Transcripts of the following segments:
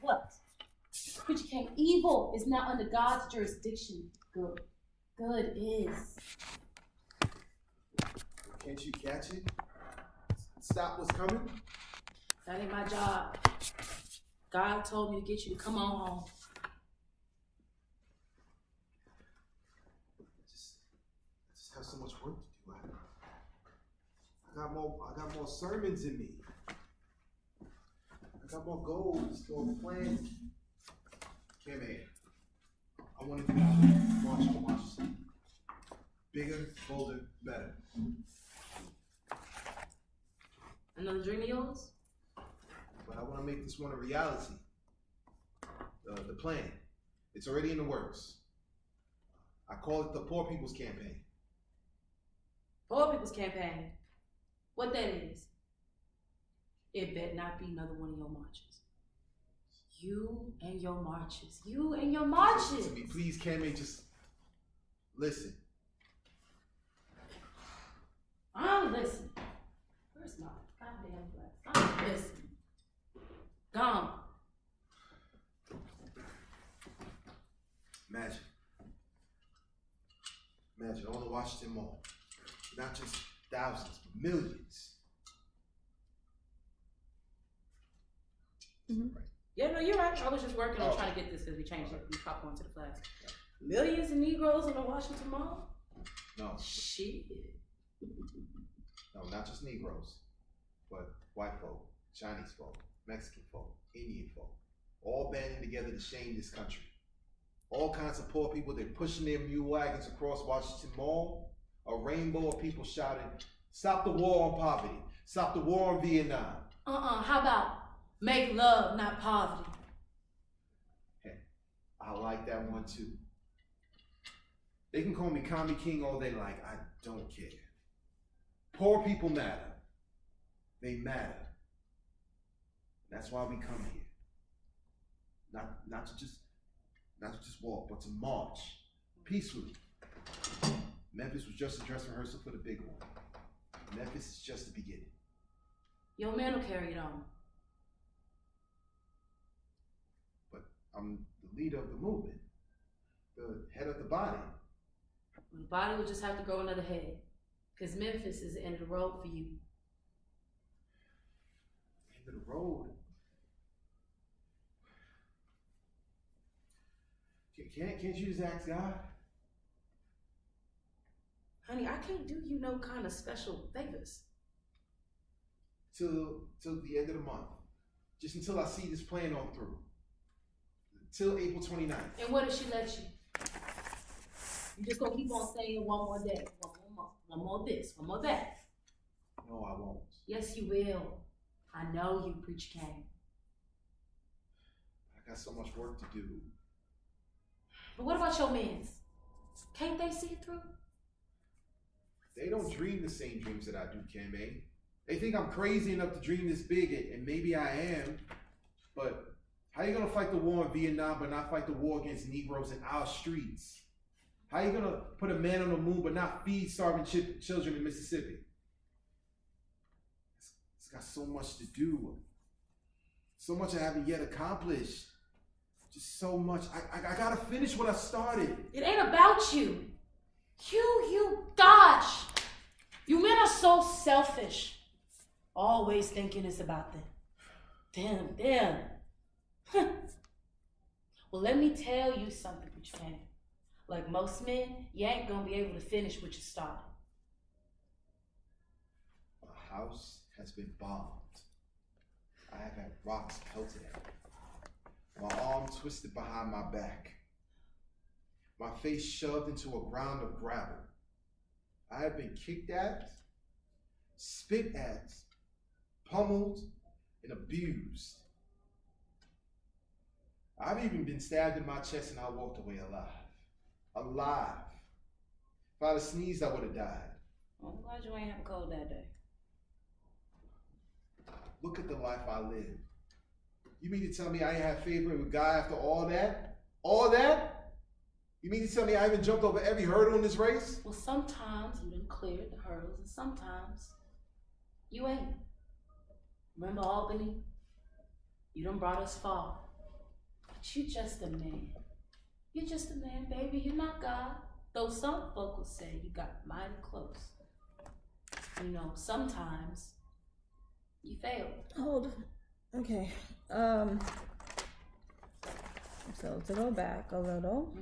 What? Preacher King, evil is not under God's jurisdiction. Good. Good is. Can't you catch it? Stop what's coming? That ain't my job. God told me to get you to come on home. I just have so much work to do. I got more sermons in me. I got more goals, more plans. Okay, man. I want to do March. Bigger, bolder, better. Another dream of yours? But I want to make this one a reality. The plan. It's already in the works. I call it the Poor People's Campaign. Poor People's Campaign? What that is? It better not be another one of your marches. You and your marches. You and your marches. Listen to me, please, Cammy, just listen. I'm listening. Where's my goddamn glass? I'm listening. Gone. Imagine all the Washington Mall. Not just thousands, but millions. Mm-hmm. Right. Yeah, no, you're right. I was just working on trying to get this because we changed it. We popped onto the flags. Millions of Negroes in the Washington Mall? No. Shit. No, not just Negroes, but white folk, Chinese folk, Mexican folk, Indian folk, all banding together to shame this country. All kinds of poor people, they're pushing their mule wagons across Washington Mall. A rainbow of people shouting, "Stop the war on poverty. Stop the war on Vietnam." How about make love, not poverty? Hey, I like that one too. They can call me Commie King all they like. I don't care. Poor people matter. They matter. That's why we come here. Not to just walk, but to march peacefully. Memphis was just a dress rehearsal for the big one. Memphis is just the beginning. Your man will carry it on. But I'm the leader of the movement, the head of the body. The body will just have to grow another head, because Memphis is the end of the road for you. End of the road? Can't you just ask God? Honey, I can't do you no kind of special favors. Till the end of the month. Just until I see this plan on through. Till April 29th. And what if she lets you? You just gonna keep on saying one more day, one more this, one more that. No, I won't. Yes, you will. I know you, Preacher King. I got so much work to do. But what about your mans? Can't they see it through? They don't dream the same dreams that I do, Kame. They think I'm crazy enough to dream this big, and maybe I am, but how you gonna fight the war in Vietnam but not fight the war against Negroes in our streets? How you gonna put a man on the moon but not feed starving children in Mississippi? It's got so much to do. So much I haven't yet accomplished. Just so much. I gotta finish what I started. It ain't about you. Gosh. You men are so selfish. Always thinking it's about them. Them. Well, let me tell you something, Preacher King. Like most men, you ain't gonna be able to finish what you started. My house has been bombed. I have had rocks pelted at me. My arm twisted behind my back. My face shoved into a ground of gravel. I have been kicked at, spit at, pummeled, and abused. I've even been stabbed in my chest and I walked away alive. Alive. If I'd have sneezed, I would have died. I'm glad you ain't have a cold that day. Look at the life I lived. You mean to tell me I ain't had favor with God after all that? All that? You mean to tell me I even jumped over every hurdle in this race? Well, sometimes you done cleared the hurdles and sometimes you ain't. Remember Albany? You done brought us far. But you just a man. You're just a man, baby. You're not God. Though some folk will say you got mighty close. You know, sometimes you fail. Hold. Okay. So to go back a little,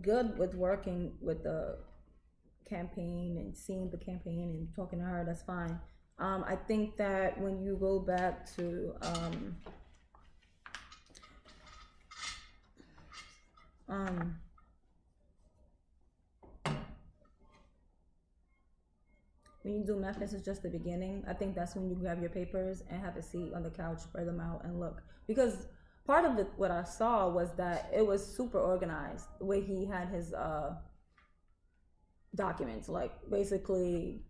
good with working with the campaign and seeing the campaign and talking to her, that's fine. I think that when you go back to when you do Memphis is just the beginning. I think that's when you grab your papers and have a seat on the couch, spread them out, and look. Because part of what I saw was that it was super organized, the way he had his documents. Like, basically,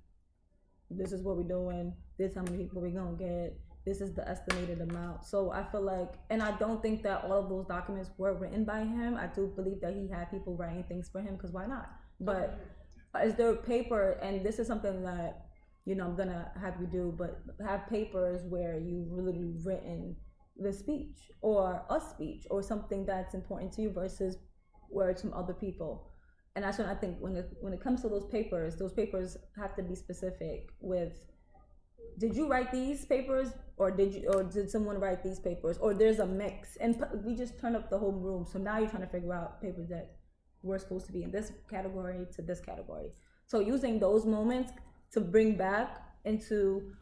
this is what we're doing, this is how many people we're gonna get, this is the estimated amount. So I feel like, and I don't think that all of those documents were written by him. I do believe that he had people writing things for him, because why not? But is there paper, and this is something that, you know, I'm gonna have you do, but have papers where you've really written the speech or a speech or something that's important to you versus words from other people. And that's what I think when it comes to those papers have to be specific with, did you write these papers, or did someone write these papers, or there's a mix, and we just turn up the whole room. So now you're trying to figure out papers that were supposed to be in this category to this category. So using those moments to bring back into,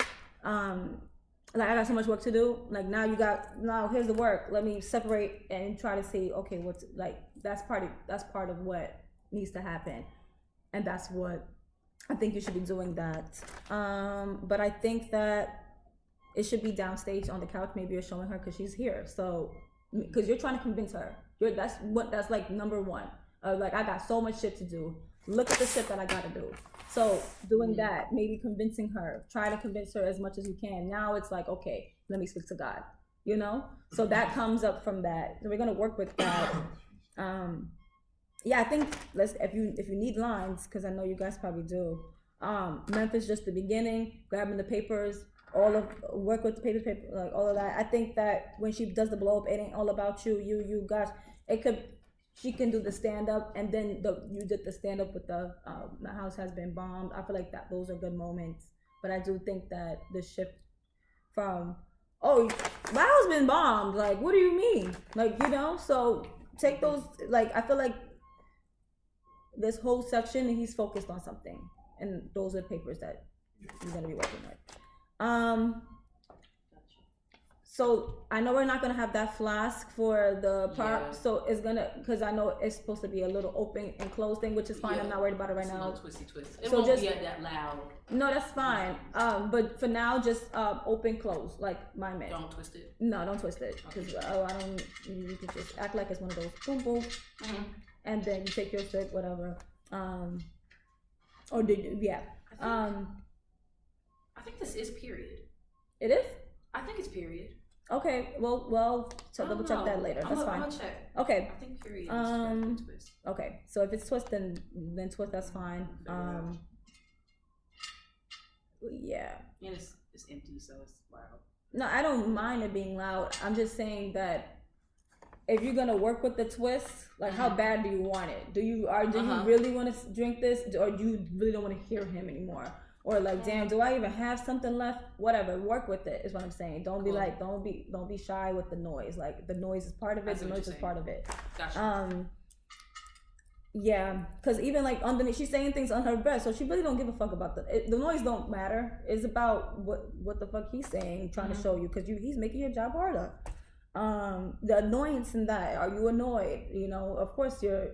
like, I got so much work to do. Like, now here's the work. Let me separate and try to see, okay, what's, like, that's part of what needs to happen. And that's what I think you should be doing that. But I think that it should be downstage on the couch. Maybe you're showing her because she's here. So, because you're trying to convince her. That's like number one. Like, I got so much shit to do. Look at the shit that I gotta do. So doing that, maybe convincing her, try to convince her as much as you can. Now it's like, okay, let me speak to God, you know? So that comes up from that. So we're gonna work with that. Yeah, I think if you need lines, because I know you guys probably do. Memphis just the beginning, grabbing the papers, work with the paper, like all of that. I think that when she does the blow up, it ain't all about you guys. She can do the stand up, and then you did the stand up with the house has been bombed. I feel like that those are good moments. But I do think that the shift from, oh, my house been bombed, like, what do you mean? Like, you know, so take those, like, I feel like this whole section, he's focused on something, and those are papers that you're gonna be working with. So I know we're not gonna have that flask for the prop, so it's gonna, because I know it's supposed to be a little open and closed thing, which is fine. I'm not worried about it right now. Twisty. It won't be that loud. No, that's fine. But for now, just open, close, like my man. Don't twist it. No, don't twist it, because I don't. You can just act like it's one of those boom boom, and then you take your sip, whatever. Or did you? Yeah. I think this is period. It is. I think it's period. Okay, well, so double check that later. That's fine. I'm gonna check. Okay. I think period is twist. Okay, so if it's twist, then twist. That's fine. Yeah. And it's empty, so it's loud. No, I don't mind it being loud. I'm just saying that if you're gonna work with the twist, like, how bad do you want it? Do you really want to drink this, or do you really don't want to hear him anymore? Or like, damn, do I even have something left? Whatever, work with it is what I'm saying. Don't be like, don't be shy with the noise. Like, the noise is part of it. The noise is part of it. Gotcha. Yeah, because even like underneath, she's saying things on her breath, so she really don't give a fuck about the noise. Don't matter. It's about what the fuck he's saying, trying to show you, because he's making your job harder. The annoyance in that. Are you annoyed? You know, of course you're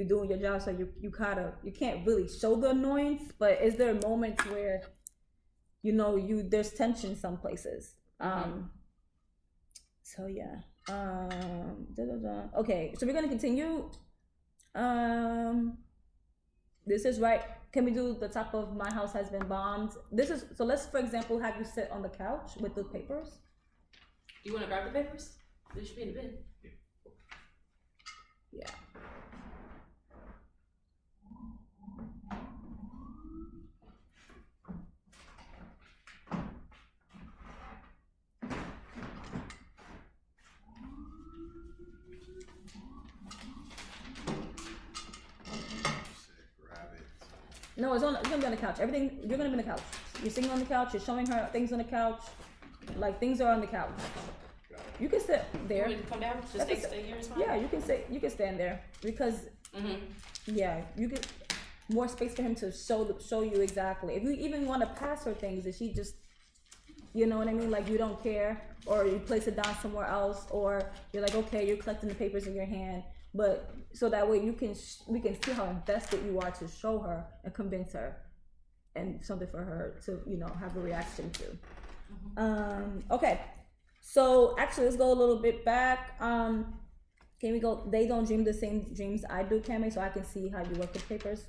doing your job, so you can't really show the annoyance, but is there moments where, you know, there's tension some places. So yeah. Okay, so we're gonna continue. This is right. Can we do the top of my house has been bombed? So let's, for example, have you sit on the couch with the papers. You want to grab the papers? They should be in the bin. Yeah. No, it's gonna be on the couch. Everything, you're gonna be on the couch. You're sitting on the couch, you're showing her things on the couch. Like, things are on the couch. You can sit You there. want me to come down? Just stay here is fine? Yeah, you can stand there. Because, yeah, you get more space for him to show you exactly. If you even want to pass her things, if she just, you know what I mean? Like, you don't care, or you place it down somewhere else, or you're like, okay, you're collecting the papers in your hand. But so that way we can see how invested you are to show her and convince her, and something for her to, you know, have a reaction to. Okay, so actually let's go a little bit back. Can we go? They don't dream the same dreams I do, Cammy, so I can see how you work with papers.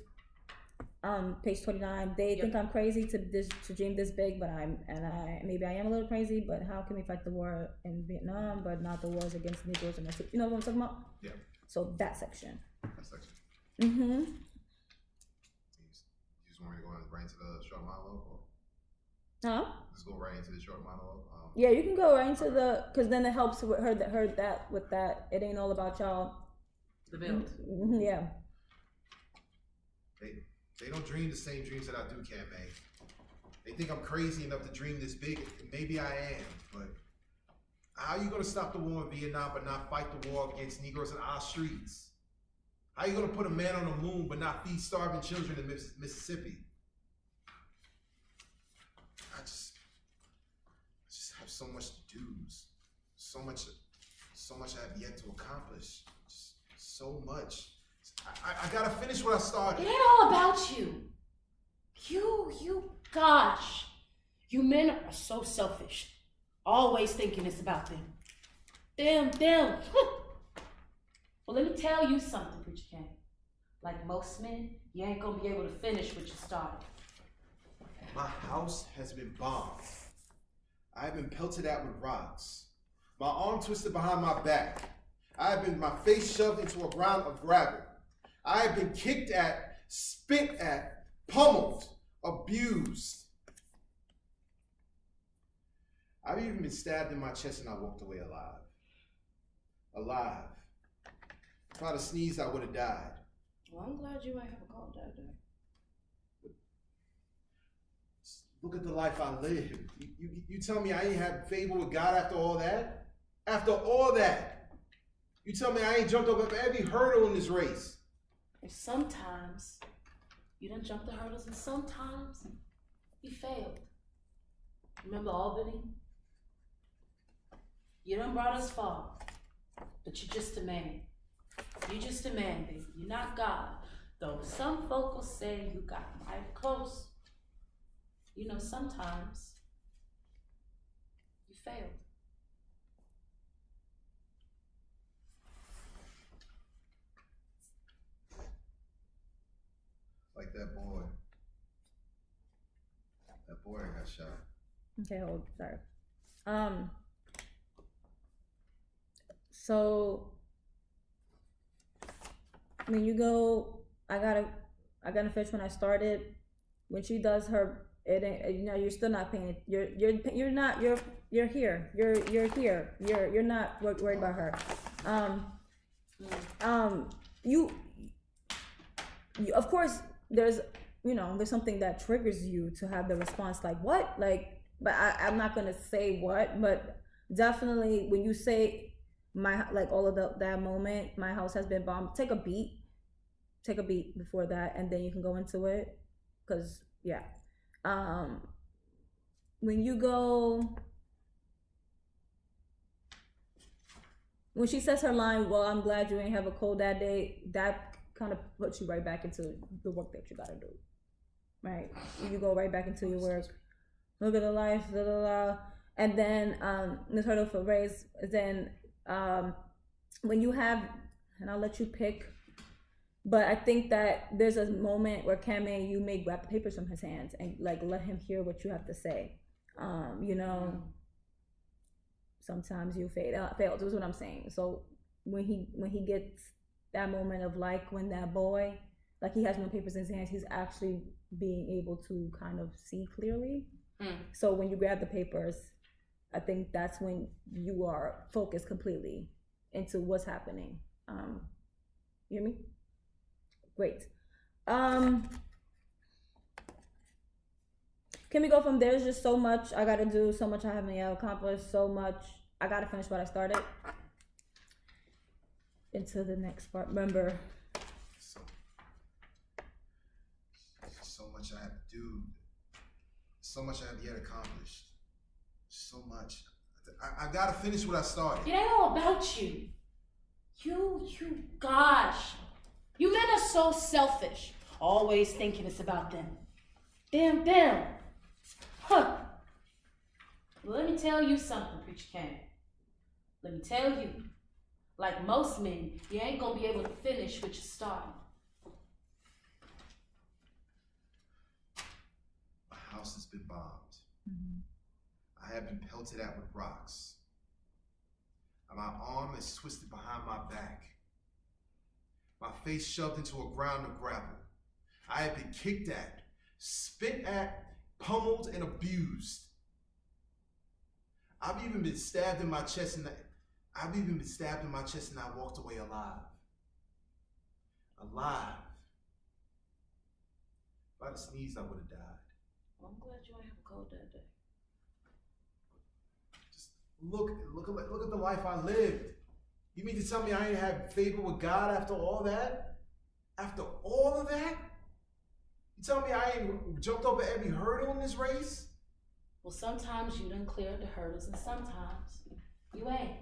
Page 29. They think I'm crazy to dream this big, but maybe I am a little crazy. But how can we fight the war in Vietnam, but not the wars against Negroes and Mexico? You know what I'm talking about? Yeah. So that section. That section. Mm-hmm. You just want me to go right into the short monologue? Or Huh? just go right into the short monologue? Yeah, you can go right into because then it helps with her that with that. It ain't all about y'all. The build. Mm-hmm, yeah. They don't dream the same dreams that I do, Campaign. They think I'm crazy enough to dream this big. Maybe I am, but how are you gonna stop the war in Vietnam but not fight the war against Negroes in our streets? How are you gonna put a man on the moon but not feed starving children in Mississippi? I just have so much to do, so much I have yet to accomplish. Just so much. I gotta finish what I started. It ain't all about you. Gosh. You men are so selfish. Always thinking it's about them. Them. Well, let me tell you something, Preacher King. Like most men, you ain't gonna be able to finish what you started. My house has been bombed. I have been pelted out with rocks. My arm twisted behind my back. I have been my face shoved into a ground of gravel. I have been kicked at, spit at, pummeled, abused. I've even been stabbed in my chest and I walked away alive. Alive. If I'd have sneezed, I would have died. Well, I'm glad you ain't have a cold that day. Look at the life I lived. You tell me I ain't had favor with God after all that? After all that? You tell me I ain't jumped over every hurdle in this race? And sometimes you done jumped the hurdles and sometimes you failed. Remember Albany? You done brought us far, but you're just a man. You're just a man, baby. You're not God. Though some folk will say you got mighty close. You know, sometimes you failed. Like that boy. That boy got shot. Okay, hold. Sorry. So when you go, I gotta finish when I started. When she does her, it ain't, you know, you're still not paying it. You're here. You're here. You're not worried about her. You of course there's something that triggers you to have the response like what, like, but I'm not gonna say what, but definitely when you say all of that moment, my house has been bombed, take a beat before that, and then you can go into it, because yeah, when she says her line, well, I'm glad you ain't have a cold that day, that kind of puts you right back into the work that you gotta do, right? You go right back into your work, look at the life, blah, blah, blah. And then Ms. Hurdle for Race, then when you have, and I'll let you pick, but I think that there's a moment where Kame, you may grab the papers from his hands and like let him hear what you have to say. Sometimes you fail. This is what I'm saying. So when he gets that moment of like when that boy, like he has no papers in his hands, he's actually being able to kind of see clearly. So when you grab the papers, I think that's when you are focused completely into what's happening. You hear me? Great. Can we go from there's just so much I gotta do, so much I haven't yet accomplished, so much I gotta finish what I started, into the next part. Remember, So, so much I have to do. So much I have yet accomplished. So much. I gotta finish what I started. It ain't all about you. Gosh. You men are so selfish. Always thinking it's about them. Them. Huh. Well, let me tell you something, Preacher King. Let me tell you. Like most men, you ain't gonna be able to finish what you started. My house has been bombed. I have been pelted at with rocks. And my arm is twisted behind my back. My face shoved into a ground of gravel. I have been kicked at, spit at, pummeled, and abused. I've even been stabbed in my chest and I walked away alive. Alive. If I'd have sneezed, I would have died. Well, I'm glad you ain't have a cold that day. Just look at the life I lived. You mean to tell me I ain't had favor with God after all that? After all of that? You tell me I ain't jumped over every hurdle in this race? Well, sometimes you done cleared the hurdles and sometimes you ain't.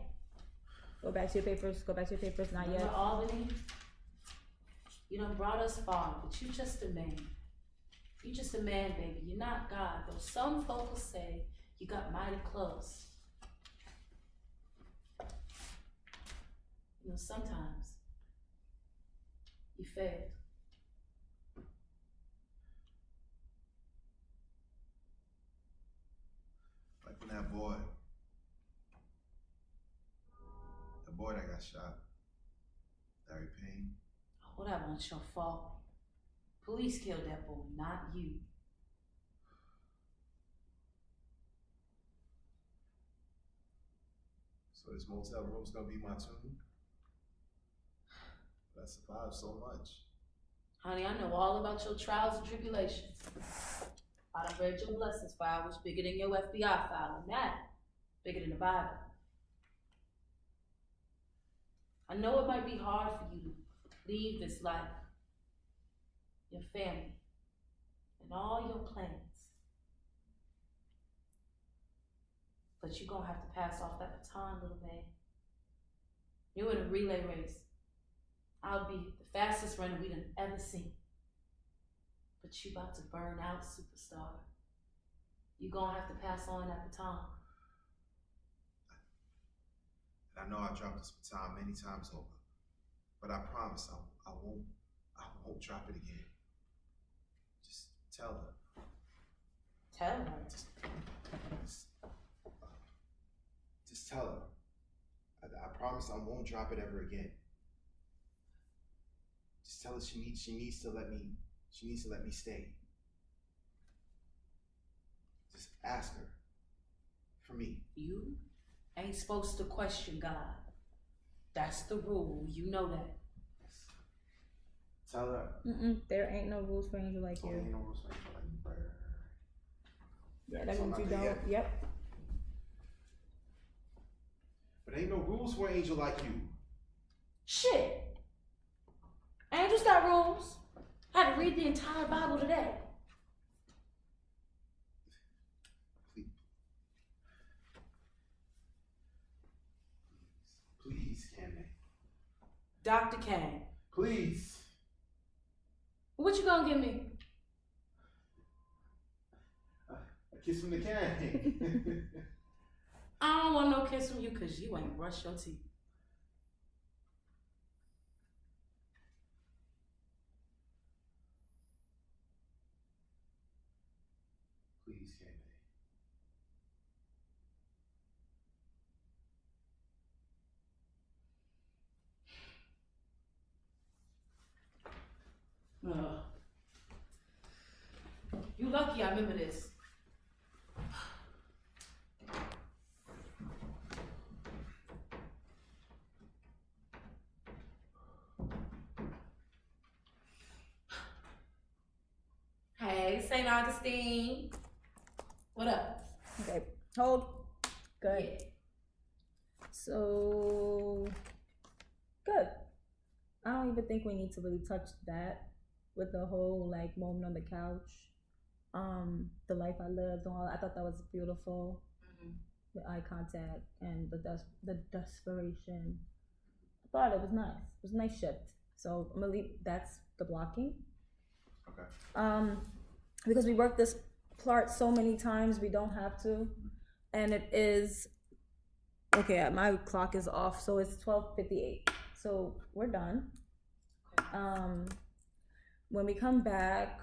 go back to your papers, not Remember yet. Albany? You done brought us far, but you just a man. You just a man, baby. You're not God, though some folk will say you got mighty close. You know, sometimes you failed. Like when that boy that got shot, Larry Payne. Oh, that wasn't your fault. Police killed that boy, not you. So this motel room's gonna be my tomb? I survived so much. Honey, I know all about your trials and tribulations. I done read your blessings file, which bigger than your FBI file, and that bigger than the Bible. I know it might be hard for you to leave this life, your family, and all your plans. But you're gonna have to pass off that baton, little man. You're in a relay race. I'll be the fastest runner we done ever seen. But you about to burn out, superstar. You gonna have to pass on that baton. And I know I dropped this baton many times over, but I promise I won't drop it again. Just tell her. Tell her. Just tell her. I promise I won't drop it ever again. Just tell her she needs to let me stay. Just ask her. For me. You ain't supposed to question God. That's the rule. You know that. Tell her. There ain't no rules for angel like Oh, you. ain't no rules for angel like you. Right. Yeah, that So means I'm you not there don't. yet. Yep. But ain't no rules for an angel like you. Shit. Angels got rules. I had to read the entire Bible today. Please, Candy. Dr. Kane, Please. what you gonna give me? A kiss from the can. I don't want no kiss from you because you ain't brushed your teeth. Please, Candy. Ugh. You lucky I remember this. Hey, St. Augustine. What up? Okay, hold. Good. Yeah. So good. I don't even think we need to really touch that with the whole like moment on the couch. The life I lived, all I thought that was beautiful. Mm-hmm. The eye contact and the desperation. I thought it was nice. It was a nice shift. So I'm gonna leave. That's the blocking. Okay. Because we worked this part so many times, we don't have to, and it is okay. My clock is off, so it's 12:58. So we're done. When we come back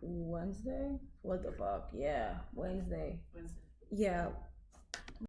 Wednesday, what the fuck? Yeah, Wednesday. Wednesday. Yeah,